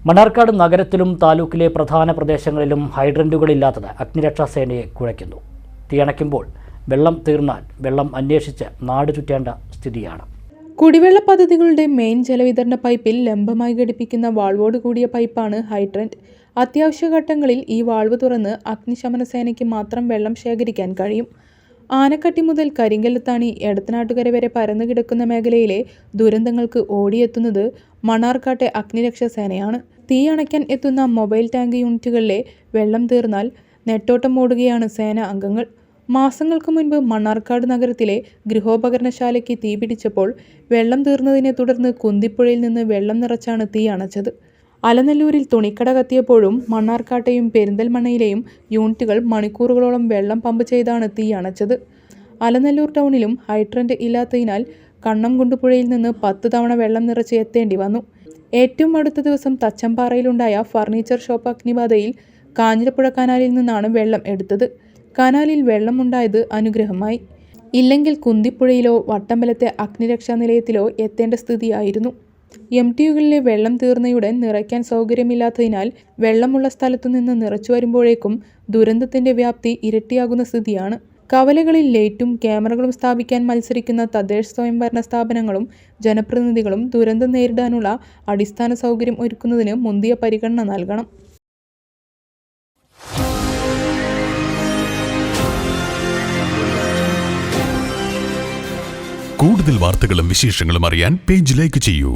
മണ്ണാർക്കാട് നഗരത്തിലും താലൂക്കിലെ പ്രധാന പ്രദേശങ്ങളിലും ഹൈഡ്രന്റുകളില്ലാത്തത് അഗ്നിരക്ഷാസേനയെ കുഴയ്ക്കുന്നു. തീയണയ്ക്കുമ്പോൾ വെള്ളം തീർന്നാൽ വെള്ളം അന്വേഷിച്ച് നാട് ചുറ്റേണ്ട സ്ഥിതിയാണ്. കുടിവെള്ള പദ്ധതികളുടെ മെയിൻ ജലവിതരണ പൈപ്പിൽ ലംബമായി ഘടിപ്പിക്കുന്ന വാൾവോട് കൂടിയ പൈപ്പാണ് ഹൈഡ്രന്റ്. അത്യാവശ്യ ഘട്ടങ്ങളിൽ ഈ വാൾവ് തുറന്ന് അഗ്നിശമന സേനയ്ക്ക് മാത്രം വെള്ളം ശേഖരിക്കാൻ കഴിയും. ആനക്കട്ടി മുതൽ കരിങ്കല്ലത്താണി എടത്തനാട്ടുകര വരെ പരന്നു കിടക്കുന്ന മേഖലയിലെ ദുരന്തങ്ങൾക്ക് ഓടിയെത്തുന്നത് മണ്ണാർക്കാട്ടെ അഗ്നിരക്ഷാ സേനയാണ്. തീ അണയ്ക്കാൻ എത്തുന്ന മൊബൈൽ ടാങ്ക് യൂണിറ്റുകളിലെ വെള്ളം തീർന്നാൽ നെട്ടോട്ടം ഓടുകയാണ് സേന അംഗങ്ങൾ. മാസങ്ങൾക്ക് മുൻപ് മണ്ണാർക്കാട് നഗരത്തിലെ ഗൃഹോപകരണശാലയ്ക്ക് തീപിടിച്ചപ്പോൾ വെള്ളം തീർന്നതിനെ തുടർന്ന് കുന്തിപ്പുഴയിൽ നിന്ന് വെള്ളം നിറച്ചാണ് തീ അണച്ചത്. അലനല്ലൂരിൽ തുണിക്കട കത്തിയപ്പോഴും മണ്ണാർക്കാട്ടെയും പെരിന്തൽമണ്ണയിലെയും യൂണിറ്റുകൾ മണിക്കൂറുകളോളം വെള്ളം പമ്പ് ചെയ്താണ് തീ അണച്ചത്. അലനല്ലൂർ ടൗണിലും ഹൈഡ്രന്റ് ഇല്ലാത്തതിനാൽ കണ്ണംകുണ്ട് പുഴയിൽ നിന്ന് 10 തവണ വെള്ളം നിറച്ച് എത്തേണ്ടി വന്നു. ഏറ്റവും അടുത്ത ദിവസം തച്ചമ്പാറയിലുണ്ടായ ഫർണിച്ചർ ഷോപ്പ് അഗ്നിബാധയിൽ കാഞ്ഞിരപ്പുഴ കനാലിൽ നിന്നാണ് വെള്ളം എടുത്തത്. കനാലിൽ വെള്ളമുണ്ടായത് അനുഗ്രഹമായി. ഇല്ലെങ്കിൽ കുന്തിപ്പുഴയിലോ വട്ടമ്പലത്തെ അഗ്നിരക്ഷാ നിലയത്തിലോ എത്തേണ്ട സ്ഥിതിയായിരുന്നു. MTUകളിലെ വെള്ളം തീർന്നയുടൻ നിറയ്ക്കാൻ സൗകര്യമില്ലാത്തതിനാൽ വെള്ളമുള്ള സ്ഥലത്തു നിന്ന് നിറച്ചു വരുമ്പോഴേക്കും ദുരന്തത്തിന്റെ വ്യാപ്തി ഇരട്ടിയാകുന്ന സ്ഥിതിയാണ്. കവലകളിൽ ലൈറ്റും ക്യാമറകളും സ്ഥാപിക്കാൻ മത്സരിക്കുന്ന തദ്ദേശ സ്വയംഭരണ സ്ഥാപനങ്ങളും ജനപ്രതിനിധികളും ദുരന്തം നേരിടാനുള്ള അടിസ്ഥാന സൗകര്യം ഒരുക്കുന്നതിന് മുന്തിയ പരിഗണന നൽകണം. കൂടുതൽ വാർത്തകളും വിശേഷങ്ങളും അറിയാൻ പേജ് ലൈക്ക് ചെയ്യൂ.